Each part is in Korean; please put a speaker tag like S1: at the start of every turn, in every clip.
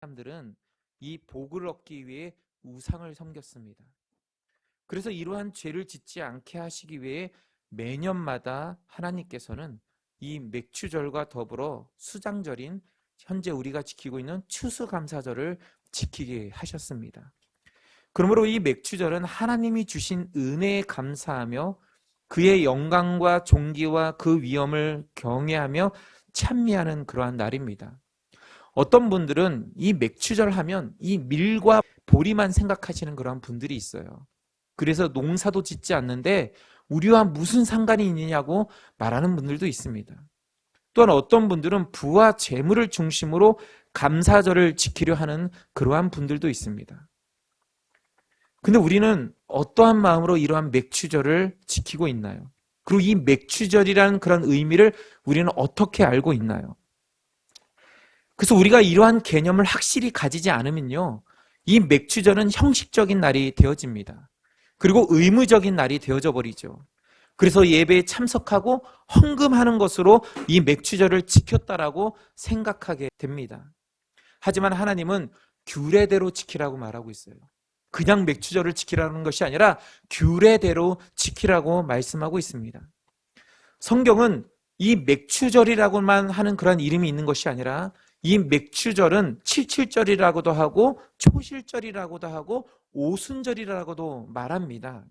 S1: 사람들은 이 복을 얻기 위해 우상을 섬겼습니다. 그래서 이러한 죄를 짓지 않게 하시기 위해 매년마다 하나님께서는 이 맥추절과 더불어 수장절인 현재 우리가 지키고 있는 추수감사절을 지키게 하셨습니다. 그러므로 이 맥추절은 하나님이 주신 은혜에 감사하며 그의 영광과 존귀와 그 위엄을 경외하며 찬미하는 그러한 날입니다. 어떤 분들은 이 맥추절 하면 이 밀과 보리만 생각하시는 그런 분들이 있어요. 그래서 농사도 짓지 않는데 우리와 무슨 상관이 있느냐고 말하는 분들도 있습니다. 또한 어떤 분들은 부와 재물을 중심으로 감사절을 지키려 하는 그러한 분들도 있습니다. 근데 우리는 어떠한 마음으로 이러한 맥추절을 지키고 있나요? 그리고 이 맥추절이라는 그런 의미를 우리는 어떻게 알고 있나요? 그래서 우리가 이러한 개념을 확실히 가지지 않으면요, 이 맥추절은 형식적인 날이 되어집니다. 그리고 의무적인 날이 되어져 버리죠. 그래서 예배에 참석하고 헌금하는 것으로 이 맥추절을 지켰다라고 생각하게 됩니다. 하지만 하나님은 규례대로 지키라고 말하고 있어요. 그냥 맥추절을 지키라는 것이 아니라 규례대로 지키라고 말씀하고 있습니다. 성경은 이 맥추절이라고만 하는 그런 이름이 있는 것이 아니라 이 맥추절은 칠칠절이라고도 하고 초실절이라고도 하고 오순절이라고도 말합니다.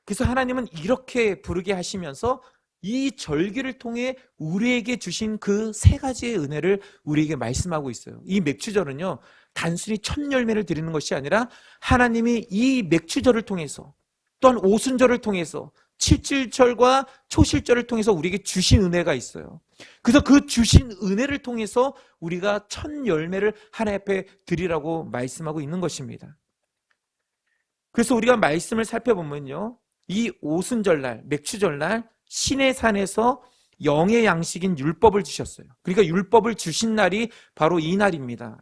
S1: 그래서 하나님은 이렇게 부르게 하시면서 이 절기를 통해 우리에게 주신 그 세 가지의 은혜를 우리에게 말씀하고 있어요. 이 맥추절은요, 단순히 첫 열매를 드리는 것이 아니라 하나님이 이 맥추절을 통해서 또한 오순절을 통해서 칠칠절과 초실절을 통해서 우리에게 주신 은혜가 있어요. 그래서 그 주신 은혜를 통해서 우리가 첫 열매를 하나님 앞에 드리라고 말씀하고 있는 것입니다. 그래서 우리가 말씀을 살펴보면요, 이 오순절날, 맥추절날 시내산에서 영의 양식인 율법을 주셨어요. 그러니까 율법을 주신 날이 바로 이 날입니다.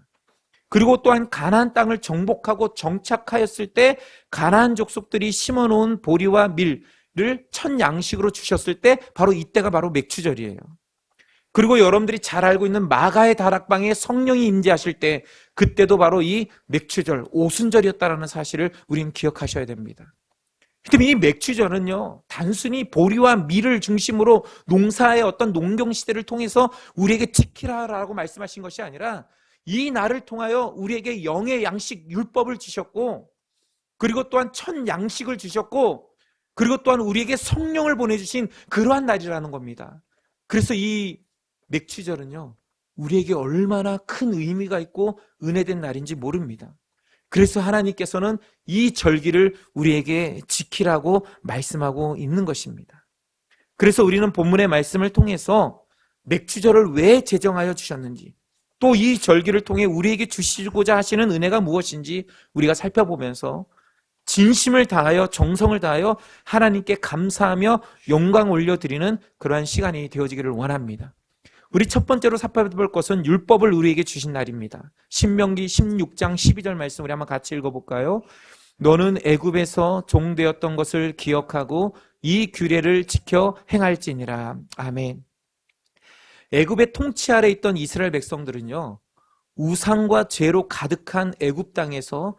S1: 그리고 또한 가나안 땅을 정복하고 정착하였을 때 가나안 족속들이 심어놓은 보리와 밀을 첫 양식으로 주셨을 때 바로 이때가 바로 맥추절이에요. 그리고 여러분들이 잘 알고 있는 마가의 다락방에 성령이 임재하실 때 그때도 바로 이 맥추절, 오순절이었다는 사실을 우리는 기억하셔야 됩니다. 그럼 이 맥추절은요, 단순히 보리와 밀을 중심으로 농사의 어떤 농경 시대를 통해서 우리에게 지키라라고 말씀하신 것이 아니라 이 날을 통하여 우리에게 영의 양식 율법을 주셨고, 그리고 또한 첫 양식을 주셨고, 그리고 또한 우리에게 성령을 보내주신 그러한 날이라는 겁니다. 그래서 이 맥추절은요, 우리에게 얼마나 큰 의미가 있고 은혜된 날인지 모릅니다. 그래서 하나님께서는 이 절기를 우리에게 지키라고 말씀하고 있는 것입니다. 그래서 우리는 본문의 말씀을 통해서 맥추절을 왜 제정하여 주셨는지, 또 이 절기를 통해 우리에게 주시고자 하시는 은혜가 무엇인지 우리가 살펴보면서 진심을 다하여 정성을 다하여 하나님께 감사하며 영광 올려드리는 그러한 시간이 되어지기를 원합니다. 우리 첫 번째로 살펴볼 것은 율법을 우리에게 주신 날입니다. 신명기 16장 12절 말씀 우리 한번 같이 읽어볼까요? 너는 애굽에서 종되었던 것을 기억하고 이 규례를 지켜 행할지니라. 아멘. 애굽의 통치 아래 있던 이스라엘 백성들은요, 우상과 죄로 가득한 애굽 땅에서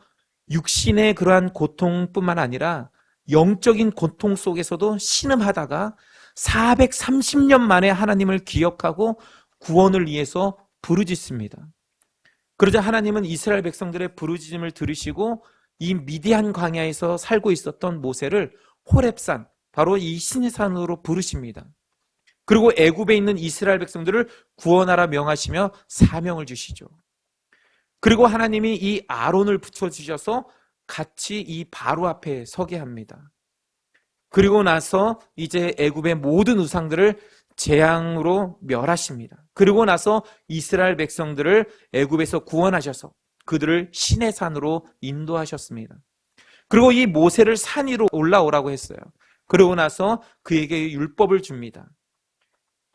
S1: 육신의 그러한 고통뿐만 아니라 영적인 고통 속에서도 신음하다가 430년 만에 하나님을 기억하고 구원을 위해서 부르짖습니다. 그러자 하나님은 이스라엘 백성들의 부르짖음을 들으시고 이 미디안 광야에서 살고 있었던 모세를 호렙산, 바로 이 시내산으로 부르십니다. 그리고 애굽에 있는 이스라엘 백성들을 구원하라 명하시며 사명을 주시죠. 그리고 하나님이 이 아론을 붙여주셔서 같이 이 바로 앞에 서게 합니다. 그리고 나서 이제 애굽의 모든 우상들을 재앙으로 멸하십니다. 그리고 나서 이스라엘 백성들을 애굽에서 구원하셔서 그들을 시내산으로 인도하셨습니다. 그리고 이 모세를 산 위로 올라오라고 했어요. 그러고 나서 그에게 율법을 줍니다.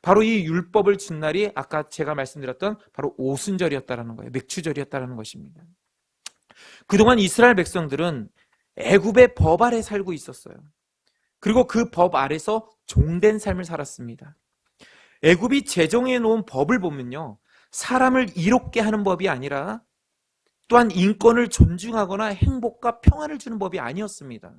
S1: 바로 이 율법을 준 날이 아까 제가 말씀드렸던 바로 오순절이었다는 거예요. 맥추절이었다는 것입니다. 그동안 이스라엘 백성들은 애굽의 법 아래 살고 있었어요. 그리고 그 법 아래서 종된 삶을 살았습니다. 애굽이 제정해 놓은 법을 보면요, 사람을 이롭게 하는 법이 아니라 또한 인권을 존중하거나 행복과 평안을 주는 법이 아니었습니다.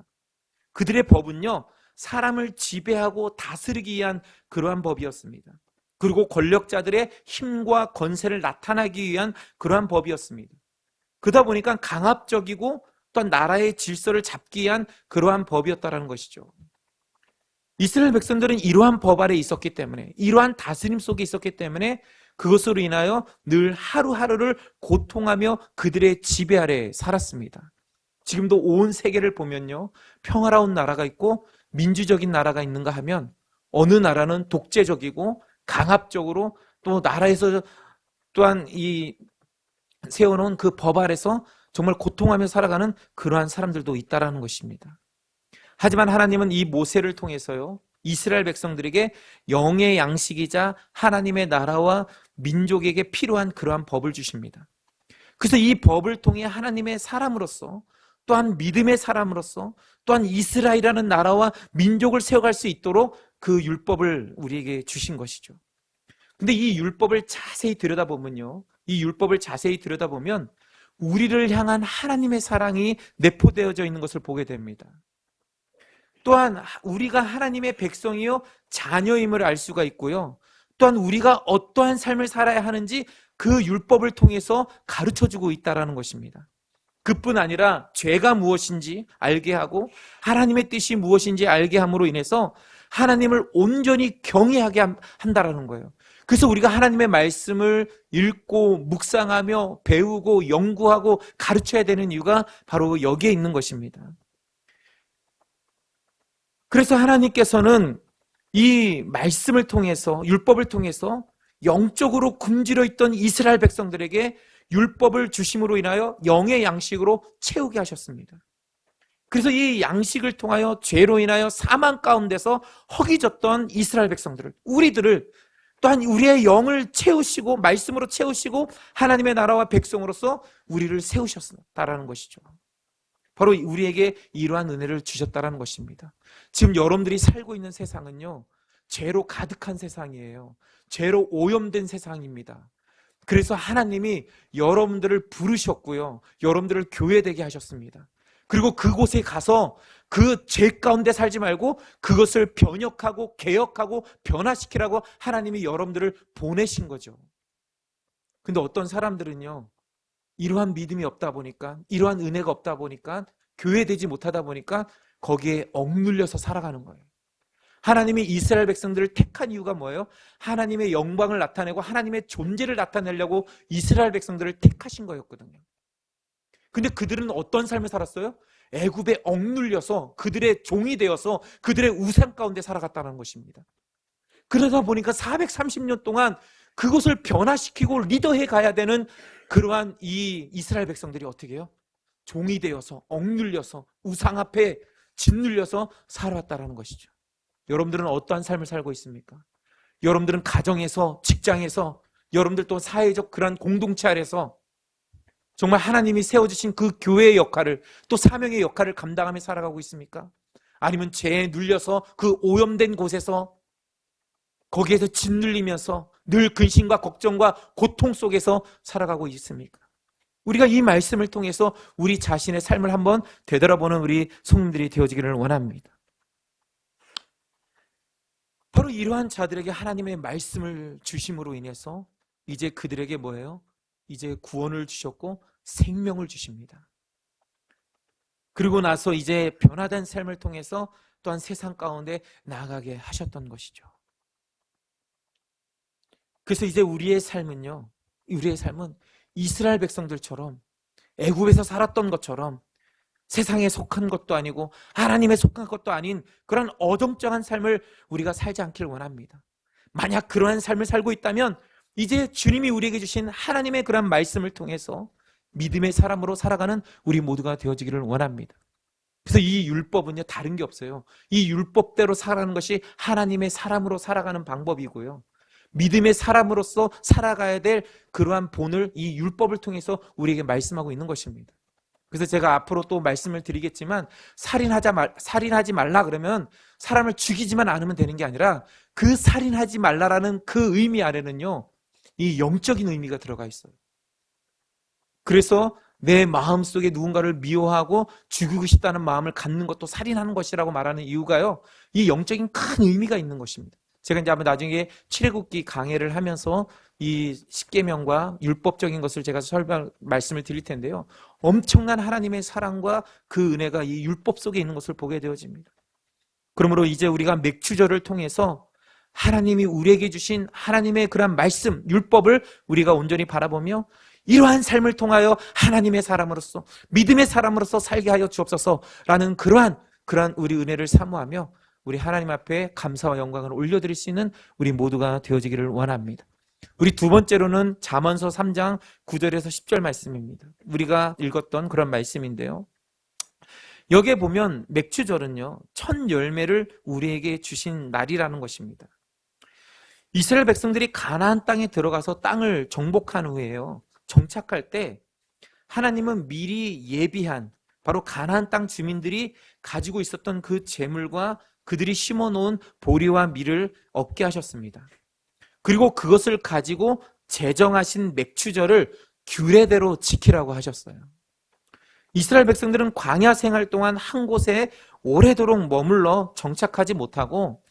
S1: 그들의 법은요, 사람을 지배하고 다스리기 위한 그러한 법이었습니다. 그리고 권력자들의 힘과 권세를 나타내기 위한 그러한 법이었습니다. 그러다 보니까 강압적이고 또한 나라의 질서를 잡기 위한 그러한 법이었다는 것이죠. 이스라엘 백성들은 이러한 법 아래 있었기 때문에, 이러한 다스림 속에 있었기 때문에 그것으로 인하여 늘 하루하루를 고통하며 그들의 지배 아래 살았습니다. 지금도 온 세계를 보면요, 평화로운 나라가 있고 민주적인 나라가 있는가 하면 어느 나라는 독재적이고 강압적으로 또 나라에서 또한 이 세워놓은 그 법 아래서 정말 고통하며 살아가는 그러한 사람들도 있다라는 것입니다. 하지만 하나님은 이 모세를 통해서요, 이스라엘 백성들에게 영의 양식이자 하나님의 나라와 민족에게 필요한 그러한 법을 주십니다. 그래서 이 법을 통해 하나님의 사람으로서, 또한 믿음의 사람으로서, 또한 이스라엘이라는 나라와 민족을 세워갈 수 있도록 그 율법을 우리에게 주신 것이죠. 근데 이 율법을 자세히 들여다보면요, 이 율법을 자세히 들여다보면 우리를 향한 하나님의 사랑이 내포되어져 있는 것을 보게 됩니다. 또한 우리가 하나님의 백성이요 자녀임을 알 수가 있고요, 또한 우리가 어떠한 삶을 살아야 하는지 그 율법을 통해서 가르쳐주고 있다는 것입니다. 그뿐 아니라 죄가 무엇인지 알게 하고 하나님의 뜻이 무엇인지 알게 함으로 인해서 하나님을 온전히 경외하게 한다라는 거예요. 그래서 우리가 하나님의 말씀을 읽고 묵상하며 배우고 연구하고 가르쳐야 되는 이유가 바로 여기에 있는 것입니다. 그래서 하나님께서는 이 말씀을 통해서, 율법을 통해서 영적으로 굶주려 있던 이스라엘 백성들에게 율법을 주심으로 인하여 영의 양식으로 채우게 하셨습니다. 그래서 이 양식을 통하여 죄로 인하여 사망 가운데서 허기졌던 이스라엘 백성들을, 우리들을, 또한 우리의 영을 채우시고 말씀으로 채우시고 하나님의 나라와 백성으로서 우리를 세우셨다라는 것이죠. 바로 우리에게 이러한 은혜를 주셨다라는 것입니다. 지금 여러분들이 살고 있는 세상은요, 죄로 가득한 세상이에요. 죄로 오염된 세상입니다. 그래서 하나님이 여러분들을 부르셨고요, 여러분들을 교회되게 하셨습니다. 그리고 그곳에 가서 그 죄 가운데 살지 말고 그것을 변혁하고 개혁하고 변화시키라고 하나님이 여러분들을 보내신 거죠. 근데 어떤 사람들은요, 이러한 믿음이 없다 보니까, 이러한 은혜가 없다 보니까, 교회되지 못하다 보니까 거기에 억눌려서 살아가는 거예요. 하나님이 이스라엘 백성들을 택한 이유가 뭐예요? 하나님의 영광을 나타내고 하나님의 존재를 나타내려고 이스라엘 백성들을 택하신 거였거든요. 근데 그들은 어떤 삶을 살았어요? 애굽에 억눌려서 그들의 종이 되어서 그들의 우상 가운데 살아갔다는 것입니다. 그러다 보니까 430년 동안 그것을 변화시키고 리더해 가야 되는 그러한 이 이스라엘 백성들이 어떻게 해요? 종이 되어서 억눌려서 우상 앞에 짓눌려서 살아왔다는 것이죠. 여러분들은 어떠한 삶을 살고 있습니까? 여러분들은 가정에서, 직장에서, 여러분들 또 사회적 그러한 공동체 아래서 정말 하나님이 세워주신 그 교회의 역할을, 또 사명의 역할을 감당하며 살아가고 있습니까? 아니면 죄에 눌려서 그 오염된 곳에서 거기에서 짓눌리면서 늘 근심과 걱정과 고통 속에서 살아가고 있습니까? 우리가 이 말씀을 통해서 우리 자신의 삶을 한번 되돌아보는 우리 성도들이 되어지기를 원합니다. 바로 이러한 자들에게 하나님의 말씀을 주심으로 인해서 이제 그들에게 뭐예요? 이제 구원을 주셨고 생명을 주십니다. 그리고 나서 이제 변화된 삶을 통해서 또한 세상 가운데 나아가게 하셨던 것이죠. 그래서 이제 우리의 삶은 이스라엘 백성들처럼 애굽에서 살았던 것처럼 세상에 속한 것도 아니고 하나님에 속한 것도 아닌 그런 어정쩡한 삶을 우리가 살지 않길 원합니다. 만약 그러한 삶을 살고 있다면 이제 주님이 우리에게 주신 하나님의 그런 말씀을 통해서 믿음의 사람으로 살아가는 우리 모두가 되어지기를 원합니다. 그래서 이 율법은요, 다른 게 없어요. 이 율법대로 살아가는 것이 하나님의 사람으로 살아가는 방법이고요, 믿음의 사람으로서 살아가야 될 그러한 본을 이 율법을 통해서 우리에게 말씀하고 있는 것입니다. 그래서 제가 앞으로 또 말씀을 드리겠지만 살인하지 말라 그러면 사람을 죽이지만 않으면 되는 게 아니라 그 살인하지 말라라는 그 의미 아래는요, 이 영적인 의미가 들어가 있어요. 그래서 내 마음속에 누군가를 미워하고 죽이고 싶다는 마음을 갖는 것도 살인하는 것이라고 말하는 이유가요, 이 영적인 큰 의미가 있는 것입니다. 제가 이제 아마 나중에 출애굽기 강해를 하면서 이 십계명과 율법적인 것을 제가 말씀을 드릴 텐데요, 엄청난 하나님의 사랑과 그 은혜가 이 율법 속에 있는 것을 보게 되어집니다. 그러므로 이제 우리가 맥추절을 통해서 하나님이 우리에게 주신 하나님의 그런 말씀, 율법을 우리가 온전히 바라보며 이러한 삶을 통하여 하나님의 사람으로서, 믿음의 사람으로서 살게 하여 주옵소서라는 그러한 우리 은혜를 사모하며 우리 하나님 앞에 감사와 영광을 올려드릴 수 있는 우리 모두가 되어지기를 원합니다. 우리 두 번째로는 잠언서 3장 9절에서 10절 말씀입니다. 우리가 읽었던 그런 말씀인데요, 여기에 보면 맥추절은요, 첫 열매를 우리에게 주신 날이라는 것입니다. 이스라엘 백성들이 가나안 땅에 들어가서 땅을 정복한 후에요, 정착할 때 하나님은 미리 예비한 바로 가나안 땅 주민들이 가지고 있었던 그 재물과 그들이 심어놓은 보리와 밀을 얻게 하셨습니다. 그리고 그것을 가지고 제정하신 맥추절을 규례대로 지키라고 하셨어요. 이스라엘 백성들은 광야 생활 동안 한 곳에 오래도록 머물러 정착하지 못하고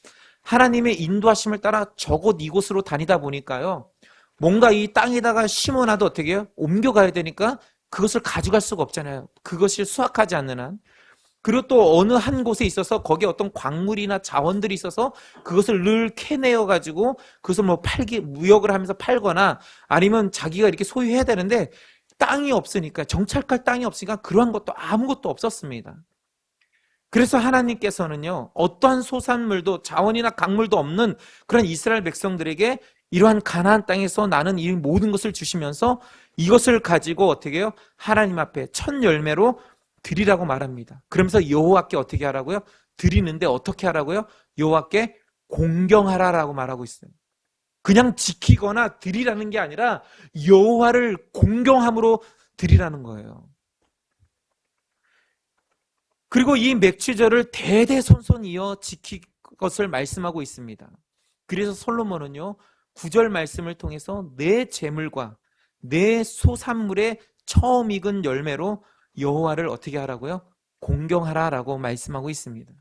S1: 하나님의 인도하심을 따라 저곳 이곳으로 다니다 보니까요, 뭔가 이 땅에다가 심어놔도 어떻게 해요? 옮겨가야 되니까 그것을 가져갈 수가 없잖아요. 그것을 수확하지 않는 한. 그리고 또 어느 한 곳에 있어서 거기에 어떤 광물이나 자원들이 있어서 그것을 늘 캐내어 가지고 그것을 무역을 하면서 팔거나 아니면 자기가 이렇게 소유해야 되는데 땅이 없으니까, 정착할 땅이 없으니까 그러한 것도 아무것도 없었습니다. 그래서 하나님께서는요, 어떠한 소산물도 자원이나 강물도 없는 그런 이스라엘 백성들에게 이러한 가나안 땅에서 나는 이 모든 것을 주시면서 이것을 가지고 어떻게 해요? 하나님 앞에 첫 열매로 드리라고 말합니다. 그러면서 여호와께 어떻게 하라고요? 드리는데 어떻게 하라고요? 여호와께 공경하라라고 말하고 있어요. 그냥 지키거나 드리라는 게 아니라 여호와를 공경함으로 드리라는 거예요. 그리고 이 맥추절을 대대손손 이어 지킬 것을 말씀하고 있습니다. 그래서 솔로몬은요, 9절 말씀을 통해서 내 재물과 내 소산물의 처음 익은 열매로 여호와를 어떻게 하라고요? 공경하라라고 말씀하고 있습니다.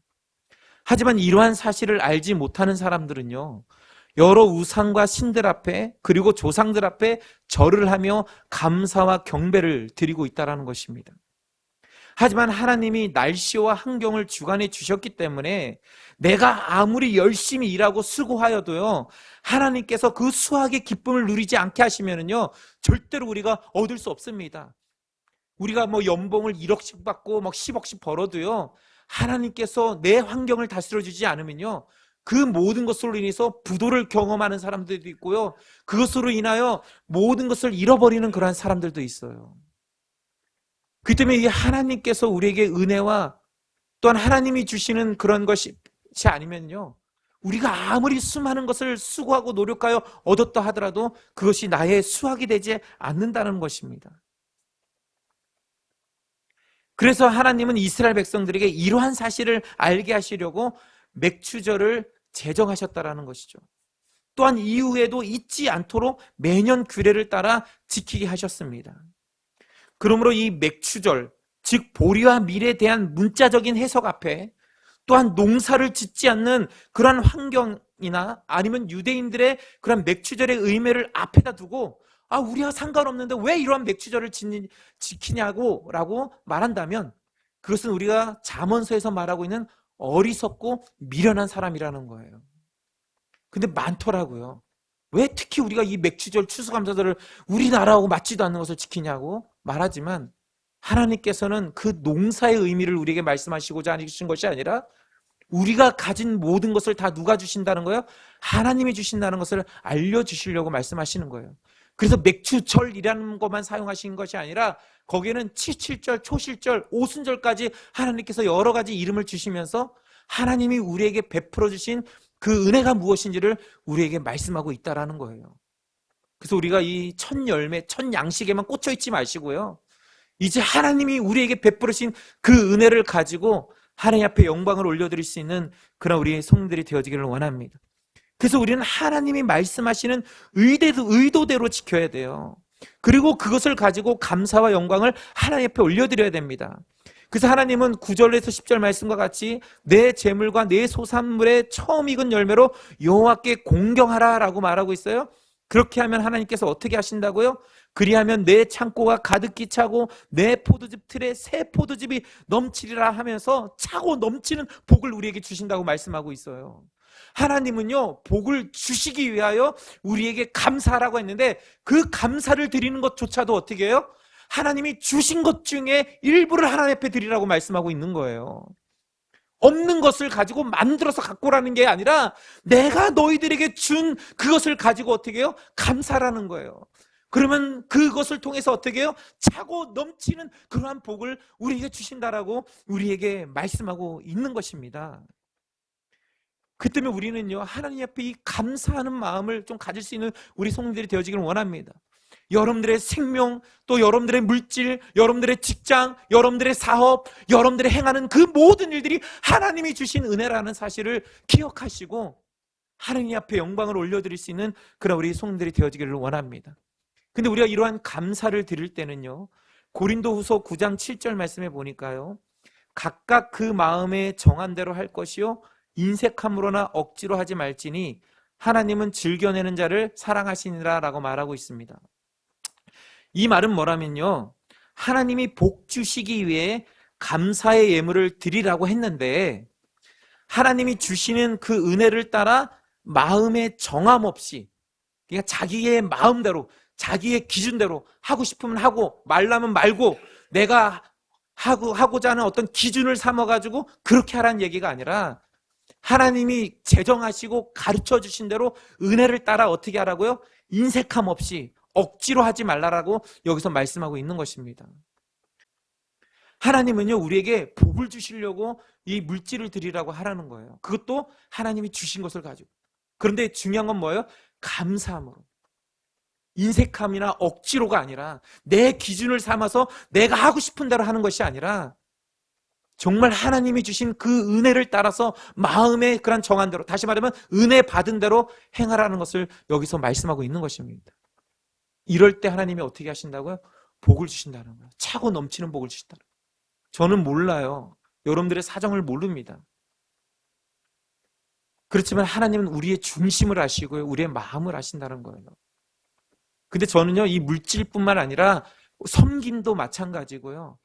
S1: 하지만 이러한 사실을 알지 못하는 사람들은요, 여러 우상과 신들 앞에 그리고 조상들 앞에 절을 하며 감사와 경배를 드리고 있다는 것입니다. 하지만 하나님이 날씨와 환경을 주관해 주셨기 때문에 내가 아무리 열심히 일하고 수고하여도요, 하나님께서 그 수확의 기쁨을 누리지 않게 하시면은요, 절대로 우리가 얻을 수 없습니다. 우리가 연봉을 1억씩 받고 10억씩 벌어도요, 하나님께서 내 환경을 다스려 주지 않으면요, 그 모든 것으로 인해서 부도를 경험하는 사람들도 있고요, 그것으로 인하여 모든 것을 잃어버리는 그러한 사람들도 있어요. 그 때문에 이 하나님께서 우리에게 은혜와 또한 하나님이 주시는 그런 것이 아니면요, 우리가 아무리 수많은 것을 수고하고 노력하여 얻었다 하더라도 그것이 나의 수확이 되지 않는다는 것입니다. 그래서 하나님은 이스라엘 백성들에게 이러한 사실을 알게 하시려고 맥추절을 제정하셨다라는 것이죠. 또한 이후에도 잊지 않도록 매년 규례를 따라 지키게 하셨습니다. 그러므로 이 맥추절, 즉 보리와 밀에 대한 문자적인 해석 앞에 또한 농사를 짓지 않는 그러한 환경이나 아니면 유대인들의 그런 맥추절의 의미를 앞에다 두고 우리와 상관없는데 왜 이러한 맥추절을 지키냐고 라고 말한다면 그것은 우리가 잠언서에서 말하고 있는 어리석고 미련한 사람이라는 거예요. 근데 많더라고요. 왜 특히 우리가 이 맥추절 추수감사절을 우리나라하고 맞지도 않는 것을 지키냐고 말하지만 하나님께서는 그 농사의 의미를 우리에게 말씀하시고자 하신 것이 아니라 우리가 가진 모든 것을 다 누가 주신다는 거예요? 하나님이 주신다는 것을 알려주시려고 말씀하시는 거예요. 그래서 맥추절이라는 것만 사용하신 것이 아니라 거기에는 칠칠절, 초실절, 오순절까지 하나님께서 여러 가지 이름을 주시면서 하나님이 우리에게 베풀어 주신 그 은혜가 무엇인지를 우리에게 말씀하고 있다라는 거예요. 그래서 우리가 이 첫 열매, 첫 양식에만 꽂혀 있지 마시고요, 이제 하나님이 우리에게 베풀으신 그 은혜를 가지고 하나님 앞에 영광을 올려드릴 수 있는 그런 우리의 성들이 되어지기를 원합니다. 그래서 우리는 하나님이 말씀하시는 의도대로 지켜야 돼요. 그리고 그것을 가지고 감사와 영광을 하나님 앞에 올려드려야 됩니다. 그래서 하나님은 9절에서 10절 말씀과 같이 내 재물과 내 소산물의 처음 익은 열매로 여호와께 공경하라 라고 말하고 있어요. 그렇게 하면 하나님께서 어떻게 하신다고요? 그리하면 내 창고가 가득히 차고 내 포도즙 틀에 새 포도즙이 넘치리라 하면서 차고 넘치는 복을 우리에게 주신다고 말씀하고 있어요. 하나님은요, 복을 주시기 위하여 우리에게 감사하라고 했는데 그 감사를 드리는 것조차도 어떻게 해요? 하나님이 주신 것 중에 일부를 하나님 앞에 드리라고 말씀하고 있는 거예요. 없는 것을 가지고 만들어서 갖고 오라는 게 아니라 내가 너희들에게 준 그것을 가지고 어떻게 해요? 감사라는 거예요. 그러면 그것을 통해서 어떻게 해요? 차고 넘치는 그러한 복을 우리에게 주신다라고 우리에게 말씀하고 있는 것입니다. 그 때문에 우리는요, 하나님 앞에 이 감사하는 마음을 좀 가질 수 있는 우리 성도들이 되어지기를 원합니다. 여러분들의 생명, 또 여러분들의 물질, 여러분들의 직장, 여러분들의 사업, 여러분들의 행하는 그 모든 일들이 하나님이 주신 은혜라는 사실을 기억하시고 하나님 앞에 영광을 올려드릴 수 있는 그런 우리 성도들이 되어지기를 원합니다. 근데 우리가 이러한 감사를 드릴 때는요, 고린도후서 9장 7절 말씀에 보니까요, 각각 그 마음에 정한 대로 할 것이요 인색함으로나 억지로 하지 말지니 하나님은 즐겨내는 자를 사랑하시니라 라고 말하고 있습니다. 이 말은 뭐라면요, 하나님이 복 주시기 위해 감사의 예물을 드리라고 했는데 하나님이 주시는 그 은혜를 따라 마음의 정함 없이, 그러니까 자기의 마음대로 자기의 기준대로 하고 싶으면 하고 말라면 말고 내가 하고자 하는 어떤 기준을 삼아가지고 그렇게 하라는 얘기가 아니라 하나님이 제정하시고 가르쳐 주신 대로 은혜를 따라 어떻게 하라고요? 인색함 없이 억지로 하지 말라라고 여기서 말씀하고 있는 것입니다. 하나님은요, 우리에게 복을 주시려고 이 물질을 드리라고 하라는 거예요. 그것도 하나님이 주신 것을 가지고. 그런데 중요한 건 뭐예요? 감사함으로. 인색함이나 억지로가 아니라 내 기준을 삼아서 내가 하고 싶은 대로 하는 것이 아니라 정말 하나님이 주신 그 은혜를 따라서 마음의 그런 정한 대로, 다시 말하면 은혜 받은 대로 행하라는 것을 여기서 말씀하고 있는 것입니다. 이럴 때 하나님이 어떻게 하신다고요? 복을 주신다는 거예요. 차고 넘치는 복을 주신다는 거예요. 저는 몰라요. 여러분들의 사정을 모릅니다. 그렇지만 하나님은 우리의 중심을 아시고요, 우리의 마음을 아신다는 거예요. 근데 저는요, 이 물질뿐만 아니라 섬김도 마찬가지고요,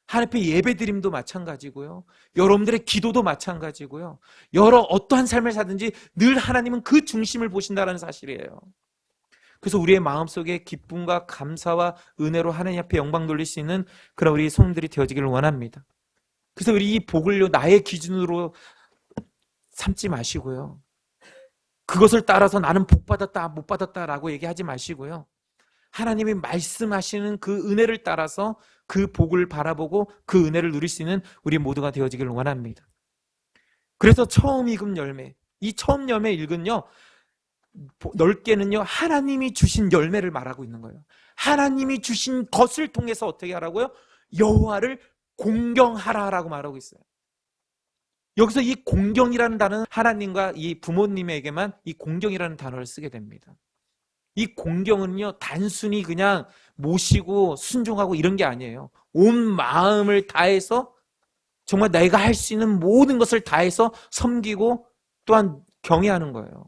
S1: 하나님 앞에 예배드림도 마찬가지고요, 여러분들의 기도도 마찬가지고요, 여러 어떠한 삶을 사든지 늘 하나님은 그 중심을 보신다는 사실이에요. 그래서 우리의 마음속에 기쁨과 감사와 은혜로 하나님 앞에 영광 돌릴 수 있는 그런 우리 성도들이 되어지기를 원합니다. 그래서 우리 이 복을요, 나의 기준으로 삼지 마시고요, 그것을 따라서 나는 복 받았다 못 받았다라고 얘기하지 마시고요, 하나님이 말씀하시는 그 은혜를 따라서 그 복을 바라보고 그 은혜를 누릴 수 있는 우리 모두가 되어지기를 원합니다. 그래서 처음 익은 열매, 이 처음 열매 읽은요, 넓게는요, 하나님이 주신 열매를 말하고 있는 거예요. 하나님이 주신 것을 통해서 어떻게 하라고요? 여호와를 공경하라라고 말하고 있어요. 여기서 이 공경이라는 단어는 하나님과 이 부모님에게만 이 공경이라는 단어를 쓰게 됩니다. 이 공경은요, 단순히 그냥 모시고 순종하고 이런 게 아니에요. 온 마음을 다해서 정말 내가 할 수 있는 모든 것을 다해서 섬기고 또한 경외하는 거예요.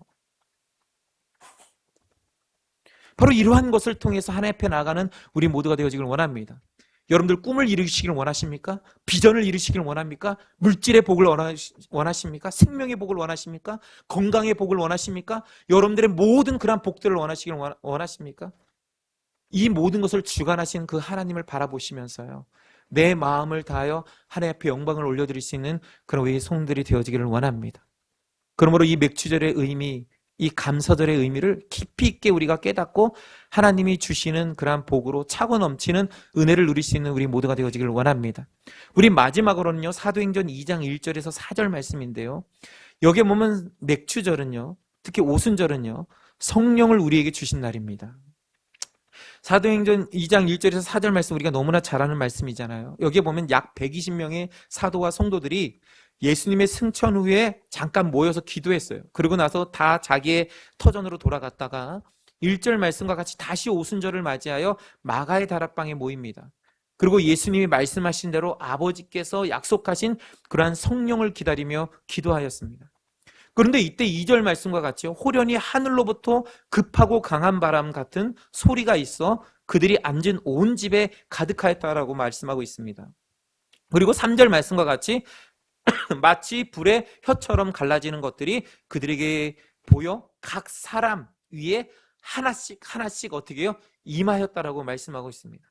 S1: 바로 이러한 것을 통해서 하나님 앞에 나아가는 우리 모두가 되어지길 원합니다. 여러분들 꿈을 이루시길 원하십니까? 비전을 이루시길 원합니까? 물질의 복을 원하십니까? 생명의 복을 원하십니까? 건강의 복을 원하십니까? 여러분들의 모든 그러한 복들을 원하시길 원하십니까? 이 모든 것을 주관하신 그 하나님을 바라보시면서요, 내 마음을 다하여 하나님 앞에 영광을 올려드릴 수 있는 그런 우리 성들이 되어지기를 원합니다. 그러므로 이 맥주절의 의미, 이 감사절의 의미를 깊이 있게 우리가 깨닫고 하나님이 주시는 그러한 복으로 차고 넘치는 은혜를 누릴 수 있는 우리 모두가 되어지기를 원합니다. 우리 마지막으로는요, 사도행전 2장 1절에서 4절 말씀인데요, 여기에 보면 맥주절은요, 특히 오순절은요, 성령을 우리에게 주신 날입니다. 사도행전 2장 1절에서 4절 말씀 우리가 너무나 잘 아는 말씀이잖아요. 여기에 보면 약 120명의 사도와 성도들이 예수님의 승천 후에 잠깐 모여서 기도했어요. 그러고 나서 다 자기의 터전으로 돌아갔다가 1절 말씀과 같이 다시 오순절을 맞이하여 마가의 다락방에 모입니다. 그리고 예수님이 말씀하신 대로 아버지께서 약속하신 그러한 성령을 기다리며 기도하였습니다. 그런데 이때 2절 말씀과 같이 호련히 하늘로부터 급하고 강한 바람 같은 소리가 있어 그들이 앉은 온 집에 가득하였다라고 말씀하고 있습니다. 그리고 3절 말씀과 같이 마치 불의 혀처럼 갈라지는 것들이 그들에게 보여 각 사람 위에 하나씩 하나씩 어떻게 해요? 임하였다라고 말씀하고 있습니다.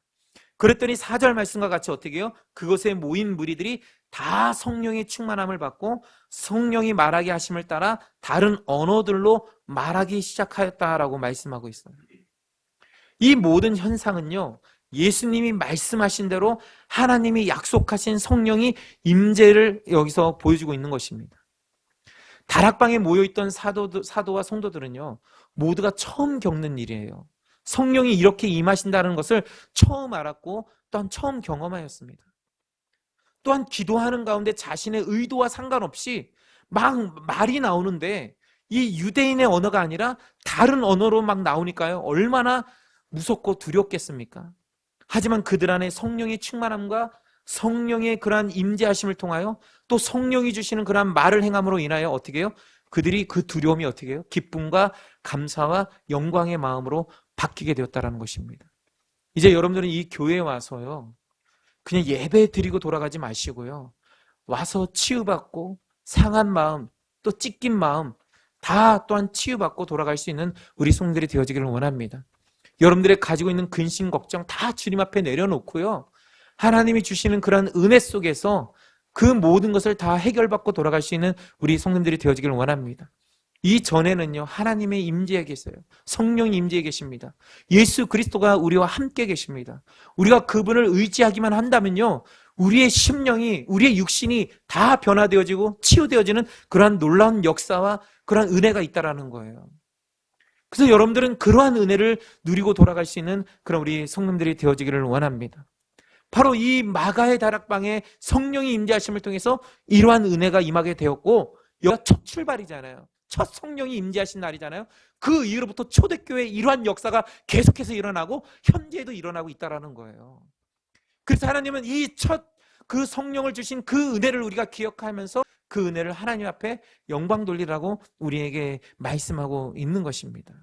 S1: 그랬더니 4절 말씀과 같이 어떻게 해요? 그곳에 모인 무리들이 다 성령의 충만함을 받고 성령이 말하게 하심을 따라 다른 언어들로 말하기 시작하였다라고 말씀하고 있어요. 이 모든 현상은요, 예수님이 말씀하신 대로 하나님이 약속하신 성령이 임재를 여기서 보여주고 있는 것입니다. 다락방에 모여있던 사도와 성도들은요, 모두가 처음 겪는 일이에요. 성령이 이렇게 임하신다는 것을 처음 알았고 또한 처음 경험하였습니다. 또한 기도하는 가운데 자신의 의도와 상관없이 막 말이 나오는데 이 유대인의 언어가 아니라 다른 언어로 막 나오니까요, 얼마나 무섭고 두렵겠습니까? 하지만 그들 안에 성령의 충만함과 성령의 그러한 임재하심을 통하여 또 성령이 주시는 그러한 말을 행함으로 인하여 어떻게 해요? 그들이 그 두려움이 어떻게 해요? 기쁨과 감사와 영광의 마음으로 바뀌게 되었다는 것입니다. 이제 여러분들은 이 교회에 와서요, 그냥 예배 드리고 돌아가지 마시고요, 와서 치유받고 상한 마음, 또 찢긴 마음 다 또한 치유받고 돌아갈 수 있는 우리 성도들이 되어지기를 원합니다. 여러분들의 가지고 있는 근심 걱정 다 주님 앞에 내려놓고요, 하나님이 주시는 그런 은혜 속에서 그 모든 것을 다 해결받고 돌아갈 수 있는 우리 성도들이 되어지기를 원합니다. 이전에는요, 하나님의 임재에 계세요. 성령이 임재에 계십니다. 예수 그리스도가 우리와 함께 계십니다. 우리가 그분을 의지하기만 한다면요, 우리의 심령이, 우리의 육신이 다 변화되어지고 치유되어지는 그러한 놀라운 역사와 그러한 은혜가 있다라는 거예요. 그래서 여러분들은 그러한 은혜를 누리고 돌아갈 수 있는 그런 우리 성도들이 되어지기를 원합니다. 바로 이 마가의 다락방에 성령이 임재하심을 통해서 이러한 은혜가 임하게 되었고, 여기가 첫 출발이잖아요. 첫 성령이 임재하신 날이잖아요. 그 이후로부터 초대교회에 이러한 역사가 계속해서 일어나고 현재에도 일어나고 있다는 거예요. 그래서 하나님은 이 첫 그 성령을 주신 그 은혜를 우리가 기억하면서 그 은혜를 하나님 앞에 영광 돌리라고 우리에게 말씀하고 있는 것입니다.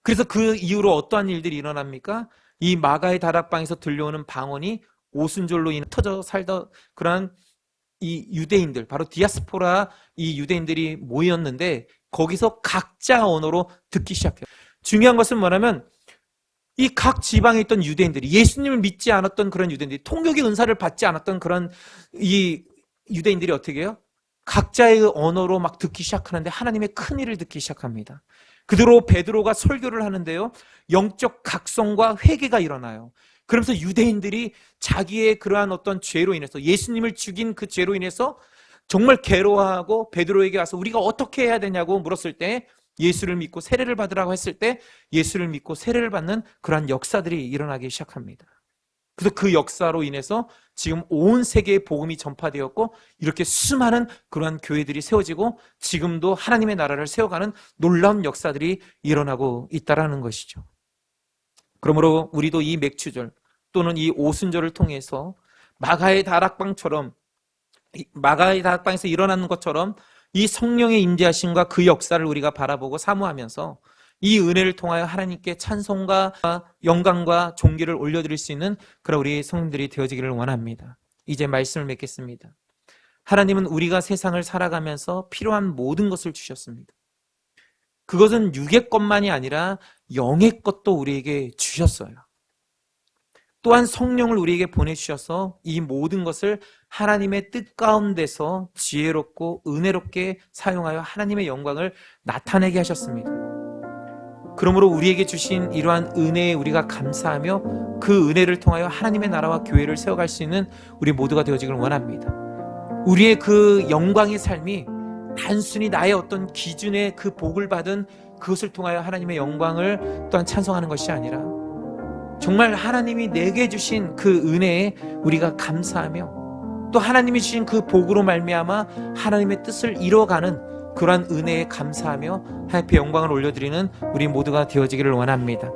S1: 그래서 그 이후로 어떠한 일들이 일어납니까? 이 마가의 다락방에서 들려오는 방언이 오순절로 인해 터져 살던 그러한 이 유대인들, 바로 디아스포라 이 유대인들이 모였는데 거기서 각자 언어로 듣기 시작해요. 중요한 것은 뭐냐면 이 각 지방에 있던 유대인들이, 예수님을 믿지 않았던 그런 유대인들이, 통역의 은사를 받지 않았던 그런 이 유대인들이 어떻게 해요? 각자의 언어로 막 듣기 시작하는데 하나님의 큰 일을 듣기 시작합니다. 그대로 베드로가 설교를 하는데요, 영적 각성과 회개가 일어나요. 그러면서 유대인들이 자기의 그러한 어떤 죄로 인해서, 예수님을 죽인 그 죄로 인해서 정말 괴로워하고 베드로에게 와서 우리가 어떻게 해야 되냐고 물었을 때, 예수를 믿고 세례를 받으라고 했을 때 예수를 믿고 세례를 받는 그러한 역사들이 일어나기 시작합니다. 그래서 그 역사로 인해서 지금 온 세계에 복음이 전파되었고 이렇게 수많은 그러한 교회들이 세워지고 지금도 하나님의 나라를 세워가는 놀라운 역사들이 일어나고 있다는 것이죠. 그러므로 우리도 이 맥추절 또는 이 오순절을 통해서 마가의 다락방에서 일어나는 것처럼 이 성령의 임재하심과 그 역사를 우리가 바라보고 사모하면서 이 은혜를 통하여 하나님께 찬송과 영광과 존귀를 올려드릴 수 있는 그런 우리 성도들이 되어지기를 원합니다. 이제 말씀을 맺겠습니다. 하나님은 우리가 세상을 살아가면서 필요한 모든 것을 주셨습니다. 그것은 육의 것만이 아니라 영의 것도 우리에게 주셨어요. 또한 성령을 우리에게 보내주셔서 이 모든 것을 하나님의 뜻 가운데서 지혜롭고 은혜롭게 사용하여 하나님의 영광을 나타내게 하셨습니다. 그러므로 우리에게 주신 이러한 은혜에 우리가 감사하며 그 은혜를 통하여 하나님의 나라와 교회를 세워갈 수 있는 우리 모두가 되어지길 원합니다. 우리의 그 영광의 삶이 단순히 나의 어떤 기준의 그 복을 받은 그것을 통하여 하나님의 영광을 또한 찬송하는 것이 아니라 정말 하나님이 내게 주신 그 은혜에 우리가 감사하며 또 하나님이 주신 그 복으로 말미암아 하나님의 뜻을 이뤄가는 그러한 은혜에 감사하며 하나님께 영광을 올려드리는 우리 모두가 되어지기를 원합니다.